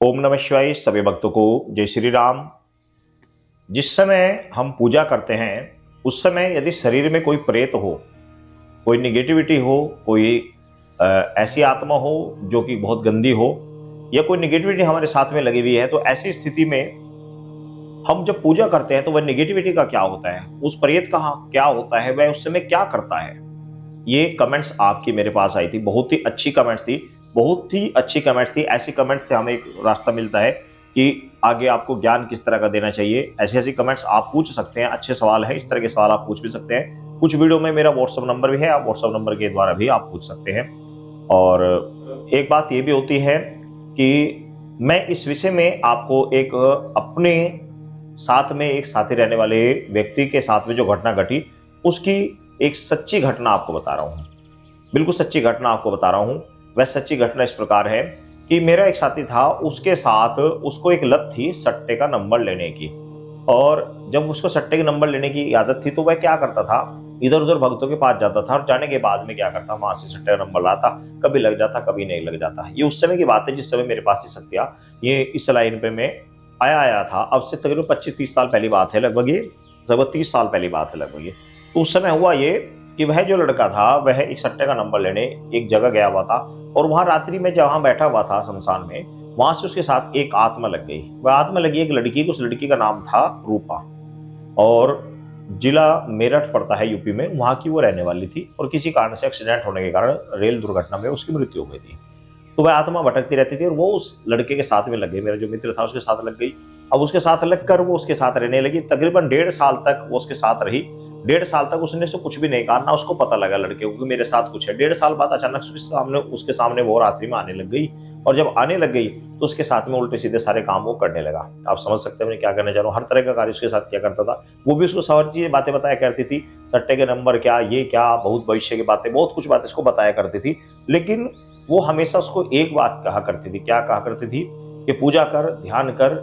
ओम नमः शिवाय। सभी भक्तों को जय श्री राम। जिस समय हम पूजा करते हैं उस समय यदि शरीर में कोई प्रेत हो, कोई निगेटिविटी हो, कोई ऐसी आत्मा हो जो कि बहुत गंदी हो, या कोई निगेटिविटी हमारे साथ में लगी हुई है, तो ऐसी स्थिति में हम जब पूजा करते हैं तो वह निगेटिविटी का क्या होता है, उस प्रेत का क्या होता है, वह उस समय क्या करता है। ये कमेंट्स आपकी मेरे पास आई थी, बहुत ही अच्छी कमेंट्स थी, बहुत ही अच्छी कमेंट्स थी। ऐसी कमेंट्स से हमें एक रास्ता मिलता है कि आगे आपको ज्ञान किस तरह का देना चाहिए। ऐसी ऐसी कमेंट्स आप पूछ सकते हैं, अच्छे सवाल है, इस तरह के सवाल आप पूछ भी सकते हैं। कुछ वीडियो में मेरा व्हाट्सअप नंबर भी है, आप व्हाट्सअप नंबर के द्वारा भी आप पूछ सकते हैं। और एक बात ये भी होती है कि मैं इस विषय में आपको एक अपने साथ में एक साथी रहने वाले व्यक्ति के साथ में जो घटना घटी, उसकी एक सच्ची घटना आपको बता रहा हूं। बिल्कुल सच्ची घटना आपको बता रहा हूं। वह सच्ची घटना इस प्रकार है कि मेरा एक साथी था, उसके साथ उसको एक लत थी सट्टे का नंबर लेने की। और जब उसको सट्टे के नंबर लेने की आदत थी तो वह क्या करता था, इधर उधर भक्तों के पास जाता था और जाने के बाद में क्या करता, वहां से सट्टे का नंबर लाता। कभी लग जाता, कभी नहीं लग जाता। ये उस समय की बात है जिस समय मेरे पास ये शक्तियां, ये इस लाइन पे मैं आया आया था। अब से तकरीबन 25-30 साल पहली बात है, लगभग ये लगभग 30 साल पहली बात है लगभग ये। तो उस समय हुआ ये कि वह जो लड़का था वह एक सट्टे का नंबर लेने एक जगह गया हुआ था। और वहां रात्रि में जहां बैठा हुआ था शमशान में, वहां से उसके साथ एक आत्मा लग गई। वह आत्मा लगी एक लड़की को, उस लड़की का नाम था रूपा। और जिला मेरठ पड़ता है यूपी में, वहां की वो रहने वाली थी। और किसी कारण से एक्सीडेंट होने के कारण रेल दुर्घटना में उसकी मृत्यु हो गई थी। तो वह आत्मा भटकती रहती थी और वो उस लड़के के साथ में लग गई। मेरा जो मित्र था उसके साथ लग गई। अब उसके साथ लगकर वो उसके साथ रहने लगी। तकरीबन 1.5 साल तक वो उसके साथ रही। 1.5 साल तक उसने से कुछ भी नहीं कहा, ना उसको पता लगा लड़के को कि मेरे साथ कुछ है। 1.5 साल बाद अचानक उसके सामने वो रात्रि में आने लग गई। और जब आने लग गई तो उसके साथ में उल्टे सीधे सारे काम वो करने लगा। आप समझ सकते हैं मैं क्या करने जा रहा हूँ। हर तरह का कार्य उसके साथ किया करता था। वो भी उसको सारी चीजें बातें बताया करती थी, सट्टे के नंबर क्या, ये क्या, बहुत भविष्य की बातें, बहुत कुछ बातें उसको बताया करती थी। लेकिन वो हमेशा उसको एक बात कहा करती थी। क्या कहा करती थी कि पूजा कर, ध्यान कर,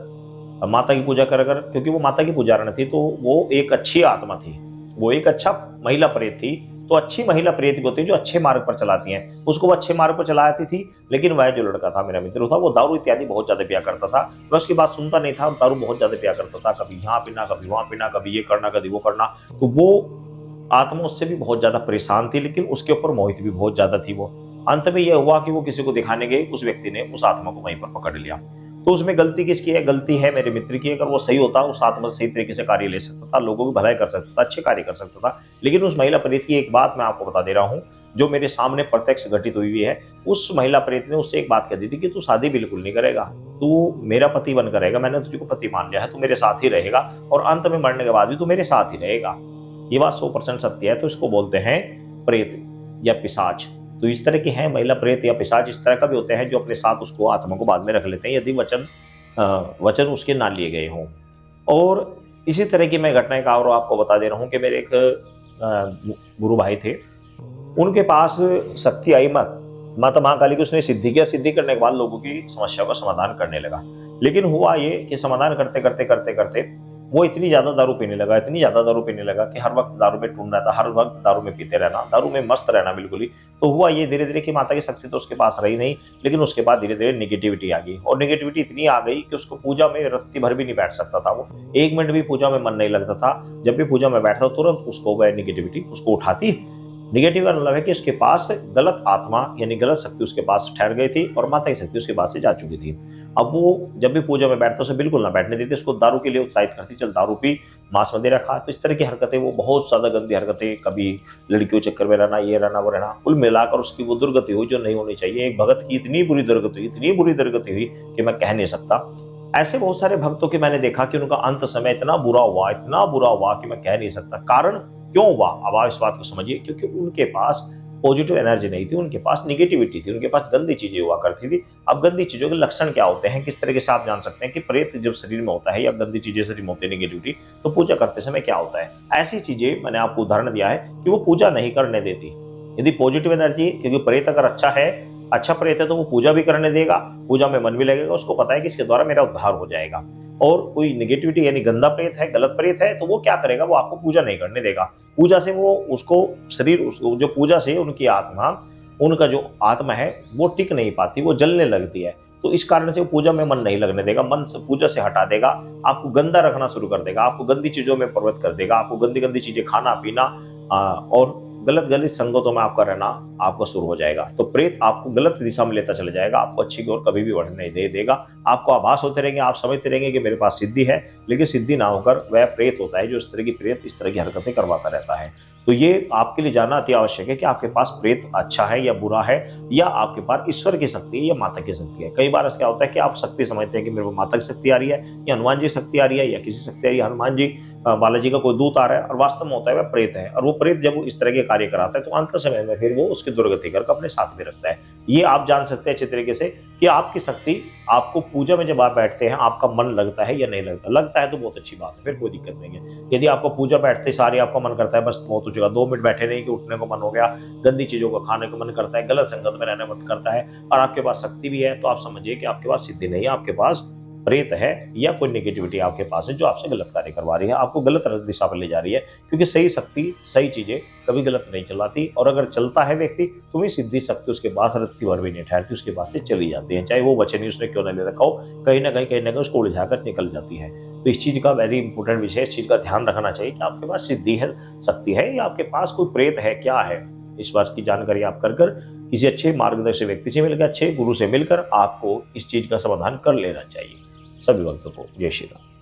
माता की पूजा कर। अगर क्योंकि वो माता की पुजारन थी तो वो एक अच्छी आत्मा थी, वो एक अच्छा महिला प्रेत थी। तो अच्छी महिला प्रेत भी होती है जो अच्छे मार्ग पर चलाती हैं, उसको वो अच्छे मार्ग पर चलाती थी। लेकिन वह जो लड़का था, मेरा मित्र था, वो दारू इत्यादि बहुत ज्यादा पिया करता था। मैं उसकी बात सुनता नहीं था और दारू बहुत ज्यादा पिया करता था। कभी यहाँ पीना, कभी वहां पीना, कभी ये करना, कभी वो करना। तो वो आत्मा उससे भी बहुत ज्यादा परेशान थी, लेकिन उसके ऊपर मोहित भी बहुत ज्यादा थी वो। अंत में यह हुआ कि वो किसी को दिखाने गए, उस व्यक्ति ने उस आत्मा को वहीं पर पकड़ लिया। तो उसमें गलती किसकी है? गलती है मेरे मित्र की। अगर वो सही होता, उस आत्मा से सही तरीके से कार्य ले सकता था, लोगों की भलाई कर सकता था, अच्छे कार्य कर सकता था। लेकिन उस महिला प्रेत की एक बात मैं आपको बता दे रहा हूँ, जो मेरे सामने प्रत्यक्ष घटित हुई है। उस महिला प्रेत ने उससे एक बात कह दी थी कि तू शादी बिल्कुल नहीं करेगा, तू मेरा पति बनकर रहेगा, मैंने तुझको पति मान लिया है, तू मेरे साथ ही रहेगा और अंत में मरने के बाद भी तू मेरे साथ ही रहेगा। ये बात 100% सत्य है। तो इसको बोलते हैं प्रेत या पिशाच। तो इस तरह की है महिला प्रेत या पिशाच, इस तरह का भी होते हैं जो अपने साथ उसको आत्मा को बाद में रख लेते हैं यदि वचन उसके ना लिए गए हों। और इसी तरह की मैं घटना का और आपको बता दे रहा हूं कि मेरे एक गुरु भाई थे। उनके पास शक्ति आई, माता महाकाली की उसने सिद्धि किया। सिद्धि करने के बाद लोगों की समस्या का समाधान करने लगा। लेकिन हुआ ये कि समाधान करते करते करते करते वो इतनी ज्यादा दारू पीने लगा, इतनी ज्यादा दारू पीने लगा कि हर वक्त दारू में टूट रहता, हर वक्त दारू में पीते रहना, दारू में मस्त रहना बिल्कुल ही। तो हुआ ये धीरे धीरे कि माता की शक्ति तो उसके पास रही नहीं, लेकिन उसके बाद धीरे धीरे निगेटिविटी आ गई। और निगेटिविटी इतनी आ गई कि उसको पूजा में रत्ती भर भी नहीं बैठ सकता था। वो 1 मिनट भी पूजा में मन नहीं लगता था। जब भी पूजा में बैठता तुरंत उसको वह निगेटिविटी उसको उठाती। निगेटिव का मतलब है कि उसके पास गलत आत्मा यानी गलत शक्ति उसके पास ठहर गई थी और माता की शक्ति उसके पास से जा चुकी थी। अब वो जब भी पूजा में बैठता उसे बिल्कुल ना बैठने देती, उसको दारू के लिए उत्साहित करती, चल दारू पी, मांस वगैरह खा। तो इस तरह की हरकतें, वो बहुत ज्यादा गंदी हरकतें, कभी लड़कियों चक्कर में रहना, ये रहना वो रहना, कुल मिलाकर उसकी वो दुर्गति हुई जो नहीं होनी चाहिए। एक भगत की इतनी बुरी दुर्गति हुई, इतनी बुरी दुर्गति हुई कि मैं कह नहीं सकता। ऐसे बहुत सारे भक्तों के मैंने देखा कि उनका अंत समय इतना बुरा हुआ, इतना बुरा हुआ कि मैं कह नहीं सकता। कारण क्यों हुआ, अब आप इस बात को समझिए। क्योंकि उनके पास पॉजिटिव एनर्जी नहीं थी, उनके पास निगेटिविटी थी, उनके पास गंदी चीजें हुआ करती थी। अब गंदी चीजों के लक्षण क्या होते हैं, किस तरीके से आप जान सकते हैं कि प्रेत जब शरीर में होता है या गंदी चीजें शरीर में होती है निगेटिविटी, तो पूजा करते समय क्या होता है। ऐसी चीजें मैंने आपको उदाहरण दिया है कि वो पूजा नहीं करने देती। यदि पॉजिटिव एनर्जी, क्योंकि प्रेत अगर अच्छा है, अच्छा प्रेत है, तो वो पूजा भी करने देगा, पूजा में मन भी लगेगा, उसको पता है कि इसके द्वारा मेरा उद्धार हो जाएगा। और कोई निगेटिविटी यानी गंदा प्रेत है, गलत प्रेत है, तो वो क्या करेगा, वो आपको पूजा नहीं करने देगा। पूजा से वो उसको शरीर जो पूजा से उनकी आत्मा, उनका जो आत्मा है वो टिक नहीं पाती, वो जलने लगती है। तो इस कारण से वो पूजा में मन नहीं लगने देगा, मन से पूजा से हटा देगा, आपको गंदा रखना शुरू कर देगा, आपको गंदी चीजों में प्रवृत्त कर देगा, आपको गंदी गंदी चीजें खाना पीना और गलत गलत संगतों में आपका रहना आपका शुरू हो जाएगा। तो प्रेत आपको गलत दिशा में लेता चला जाएगा, आपको अच्छी की ओर कभी भी बढ़ने नहीं देगा। आपको आभास होते रहेंगे, आप समझते रहेंगे कि मेरे पास सिद्धि है, लेकिन सिद्धि ना होकर वह प्रेत होता है जो इस तरह की प्रेत इस तरह की हरकतें करवाता रहता है। तो ये आपके लिए जानना अति आवश्यक है कि आपके पास प्रेत अच्छा है या बुरा है, या आपके पास ईश्वर की शक्ति है या माता की शक्ति है। कई बार ऐसा क्या होता है कि आप शक्ति समझते हैं कि मेरे को माता की शक्ति आ रही है, या हनुमान जी शक्ति आ रही है, या किसी शक्ति आ रही है, हनुमान जी बालाजी का कोई दूत आ रहा है, और वास्तव में होता है वह प्रेत है। और वो प्रेत जब वो इस तरह के कार्य कराता है तो अंत समय में फिर वो उसकी दुर्गति करके अपने साथ में रखता है। ये आप जान सकते हैं अच्छे तरीके से कि आपकी शक्ति, आपको पूजा में जब आप बैठते हैं आपका मन लगता है या नहीं लगता। लगता है तो बहुत अच्छी बात है, फिर कोई दिक्कत नहीं है। यदि आपको पूजा बैठते सारी आपका मन करता है बस बहुत हो चुका, 2 मिनट बैठे नहीं कि उठने को मन हो गया, गंदी चीजों को खाने को मन करता है, गलत संगत में रहने मन करता है, और आपके पास शक्ति भी है, तो आप समझिए कि आपके पास सिद्धि नहीं है, आपके पास प्रेत है, या कोई नेगेटिविटी आपके पास है जो आपसे गलत कार्य करवा रही है, आपको गलत दिशा पर ले जा रही है। क्योंकि सही शक्ति, सही चीजें कभी गलत नहीं चलाती, और अगर चलता है व्यक्ति तो वही सिद्धि शक्ति उसके पास रत्ती भर भी नहीं ठहरती, उसके पास से चली जाती है, चाहे वो वचन ही उसने क्यों न ले रखा हो, कहीं ना कहीं उसको उलझाकर निकल जाती है। तो इस चीज का वेरी इंपॉर्टेंट विषय, इस चीज का ध्यान रखना चाहिए कि आपके पास सिद्धि है, शक्ति है, या आपके पास कोई प्रेत है, क्या है। इस बात की जानकारी आप कर किसी अच्छे मार्गदर्शक व्यक्ति से मिलकर, अच्छे गुरु से मिलकर आपको इस चीज का समाधान कर लेना चाहिए। सभी भक्तों को जय श्री राम।